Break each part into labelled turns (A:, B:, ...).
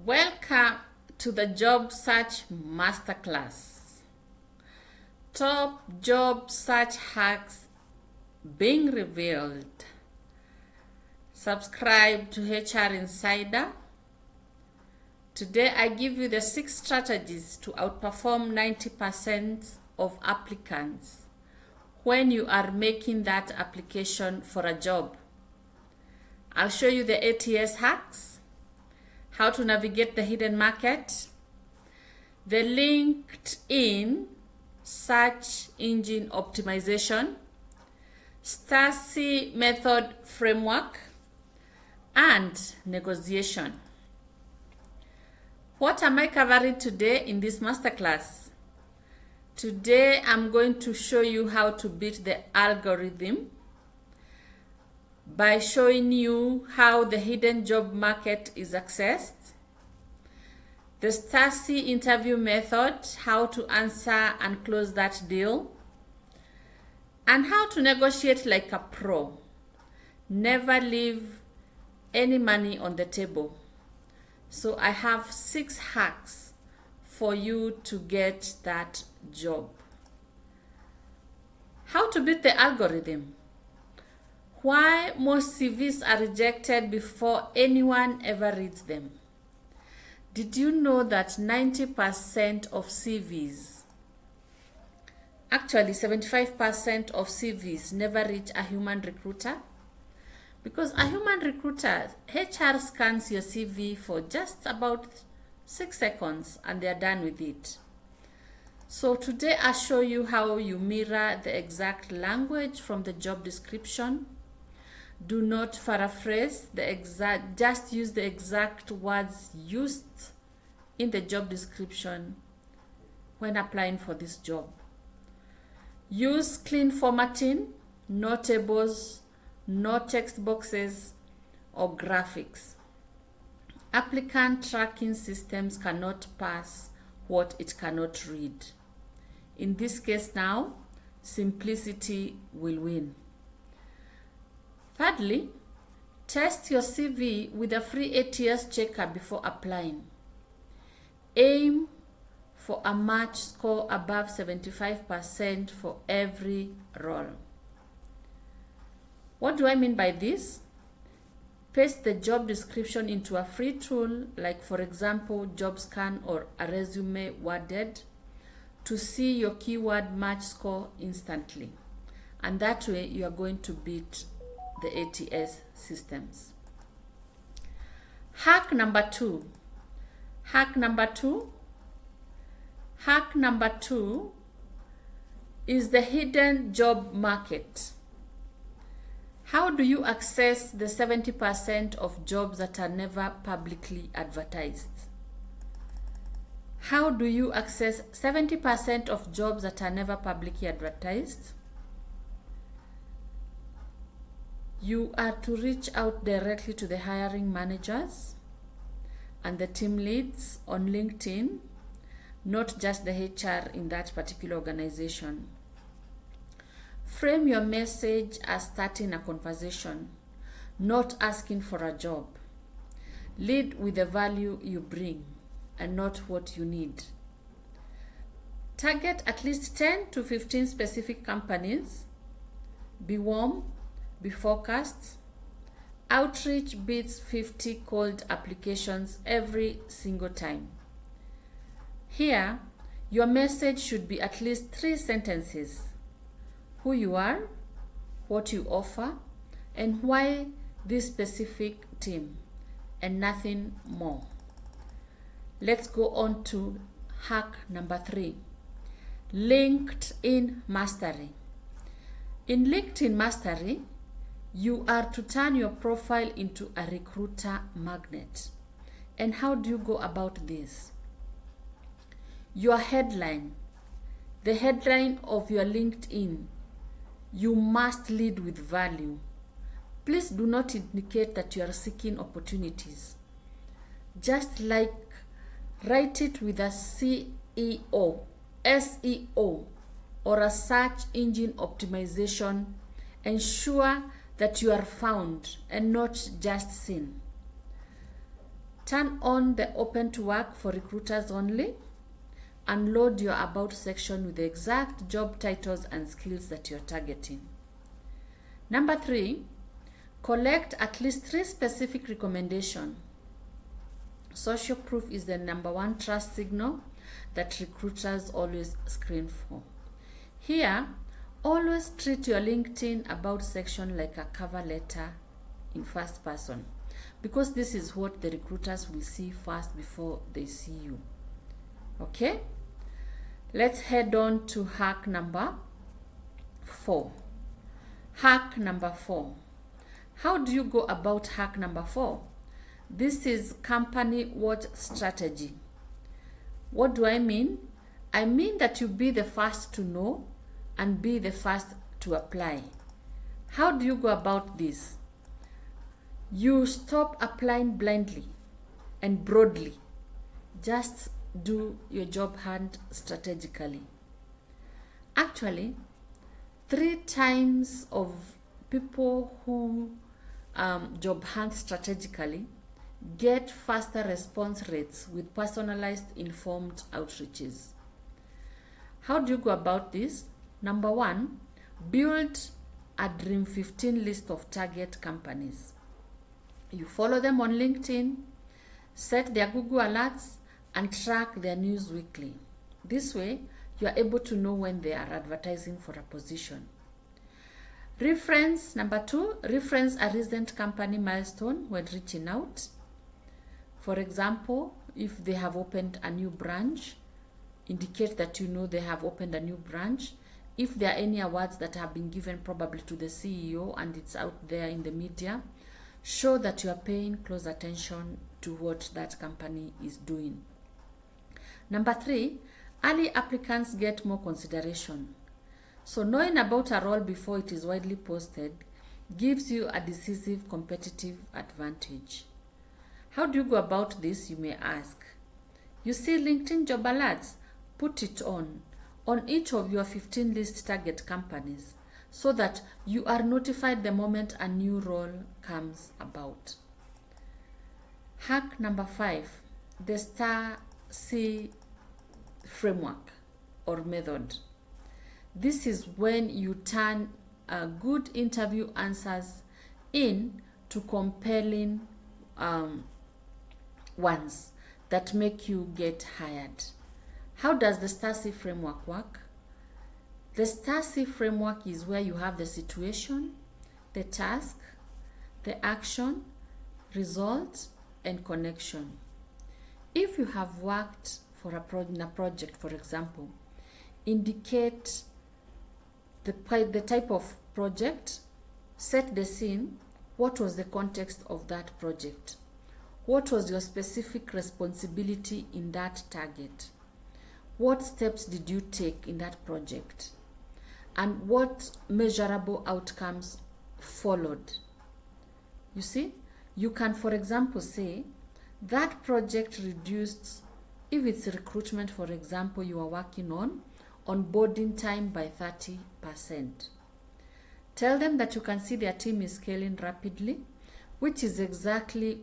A: Welcome to the Job Search Masterclass. Top job search hacks being revealed. Subscribe to HR Insider. Today I give you the 6 strategies to outperform 90% of applicants when you are making that application for a job. I'll show you the ATS hacks, how to navigate the hidden market, the LinkedIn search engine optimization, STACI method framework, and negotiation. What am I covering today in this masterclass? Today I'm going to show you how to beat the algorithm by showing you how the hidden job market is accessed, the STACI interview method, how to answer and close that deal, and how to negotiate like a pro. Never leave any money on the table. So I have 6 hacks for you to get that job. How to beat the algorithm. Why most CVs are rejected before anyone ever reads them. Did you know that 90% of CVs, actually 75% of CVs never reach a human recruiter? Because a human recruiter, HR scans your CV for just about 6 seconds and they are done with it. So today I'll show you how you mirror the exact language from the job description. Do not paraphrase the exact, just use the exact words used in the job description when applying for this job. Use clean formatting, no tables, no text boxes or graphics. Applicant tracking systems cannot pass what it cannot read. In this case now, simplicity will win. Thirdly, test your CV with a free ATS checker before applying. Aim for a match score above 75% for every role. What do I mean by this? Paste the job description into a free tool like, for example, JobScan or a resume worded to see your keyword match score instantly. And that way you are going to beat the ATS systems. Hack number 2. Hack number 2 is the hidden job market. How do you access the 70% of jobs that are never publicly advertised? How do you access 70% of jobs that are never publicly advertised? You are to reach out directly to the hiring managers and the team leads on LinkedIn, not just the HR in that particular organization. Frame your message as starting a conversation, not asking for a job. Lead with the value you bring and not what you need. Target at least 10 to 15 specific companies. Be warm, be focused. Outreach beats 50 cold applications every single time. Here, your message should be at least 3 sentences. Who you are, what you offer, and why this specific team, and nothing more. Let's go on to hack number 3. LinkedIn Mastery. In LinkedIn Mastery, you are to turn your profile into a recruiter magnet. And how do you go about this? Your headline, the headline of your LinkedIn, you must lead with value. Please do not indicate that you are seeking opportunities. Just like write it with a CEO, SEO, or a search engine optimization. Ensure that you are found and not just seen. Turn on the open to work for recruiters only, and load your about section with the exact job titles and skills that you're targeting. Number 3, collect at least 3 specific recommendations. Social proof is the number 1 trust signal that recruiters always screen for. Here, always treat your LinkedIn about section like a cover letter in first person, because this is what the recruiters will see first before they see you. Okay? Let's head on to hack number 4. Hack number 4. How do you go about hack number 4? This is company watch strategy. What do I mean? I mean that you be the first to know and be the first to apply. How do you go about this? You stop applying blindly and broadly. Just do your job hunt strategically. Actually, 3 times of people who job hunt strategically get faster response rates with personalized, informed outreaches. How do you go about this? Number 1, build a Dream 15 list of target companies. You follow them on LinkedIn, set their Google alerts, and track their news weekly. This way, you are able to know when they are advertising for a position. Reference, number 2, reference a recent company milestone when reaching out. For example, if they have opened a new branch, indicate that you know they have opened a new branch. If there are any awards that have been given probably to the CEO and it's out there in the media, show that you are paying close attention to what that company is doing. Number 3, early applicants get more consideration. So knowing about a role before it is widely posted gives you a decisive competitive advantage. How do you go about this, you may ask? You see LinkedIn job alerts, put it on each of your 15 list target companies so that you are notified the moment a new role comes about. Hack number 5, the Star C framework or method. This is when you turn good interview answers into compelling ones that make you get hired. How does the Star C framework work? The Star C framework is where you have the situation, the task, the action, result, and connection. If you have worked for in a project, for example, indicate the type of project, set the scene, what was the context of that project, what was your specific responsibility in that target, what steps did you take in that project, and what measurable outcomes followed. You see, you can, for example, say that project reduced, if it's recruitment, for example, you are working on onboarding time by 30%. Tell them that you can see their team is scaling rapidly, which is exactly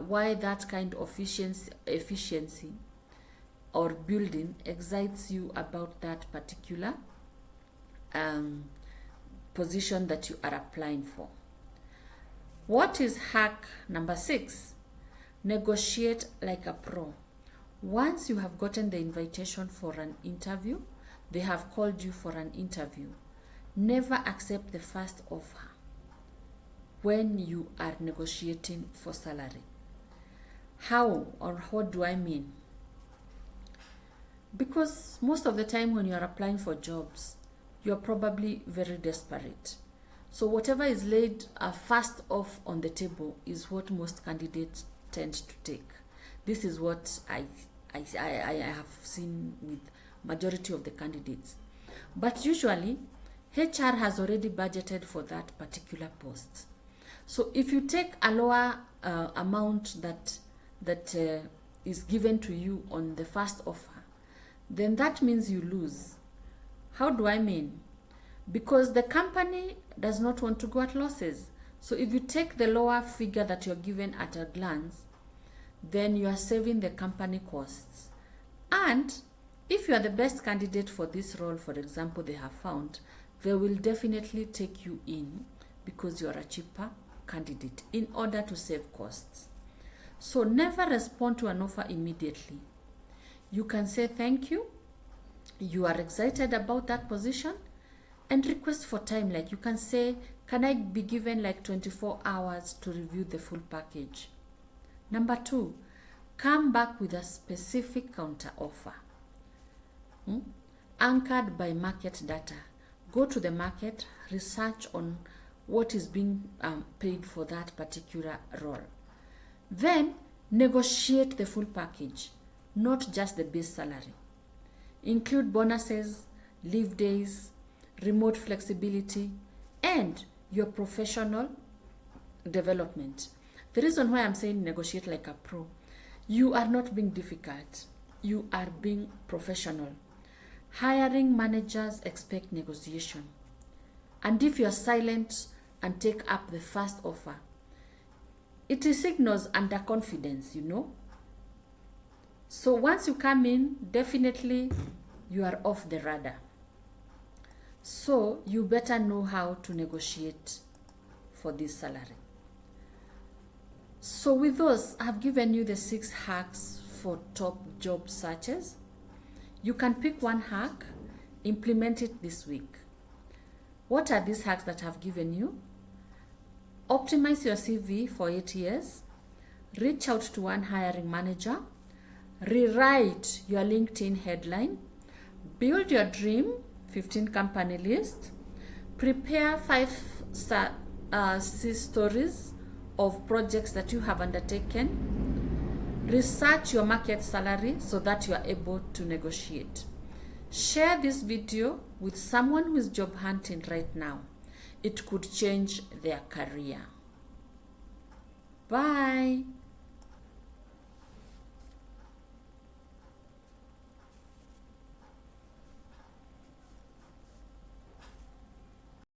A: why that kind of efficiency or building excites you about that particular position that you are applying for. What is hack number 6? Negotiate like a pro. Once you have gotten the invitation for an interview, they have called you for an interview, never accept the first offer when you are negotiating for salary. How or what do I mean? Because most of the time when you are applying for jobs, you are probably very desperate. So whatever is laid first off on the table is what most candidates tend to take. This is what I have seen with majority of the candidates. But usually, HR has already budgeted for that particular post. So if you take a lower amount that is given to you on the first offer, then that means you lose. How do I mean? Because the company does not want to go at losses. So if you take the lower figure that you're given at a glance, then you are saving the company costs. And if you are the best candidate for this role, for example, they have found, they will definitely take you in because you are a cheaper candidate in order to save costs. So never respond to an offer immediately. You can say thank you, you are excited about that position, and request for time. Like you can say, can I be given like 24 hours to review the full package? Number 2, come back with a specific counter offer. Anchored by market data. Go to the market, research on what is being paid for that particular role. Then negotiate the full package, not just the base salary. Include bonuses, leave days, remote flexibility, and your professional development. The reason why I'm saying negotiate like a pro, you are not being difficult, you are being professional. Hiring managers expect negotiation. And if you are silent and take up the first offer, it signals underconfidence, you know. So once you come in, definitely you are off the radar. So you better know how to negotiate for this salary. So with those, I've given you the 6 hacks for top job searches. You can pick one hack, implement it this week. What are these hacks that I've given you? Optimize your CV for 8 years. Reach out to one hiring manager. Rewrite your LinkedIn headline. Build your dream 15 company list. Prepare 5 stories of projects that you have undertaken. Research your market salary so that you are able to negotiate. Share this video with someone who is job hunting right now. It could change their career. Bye.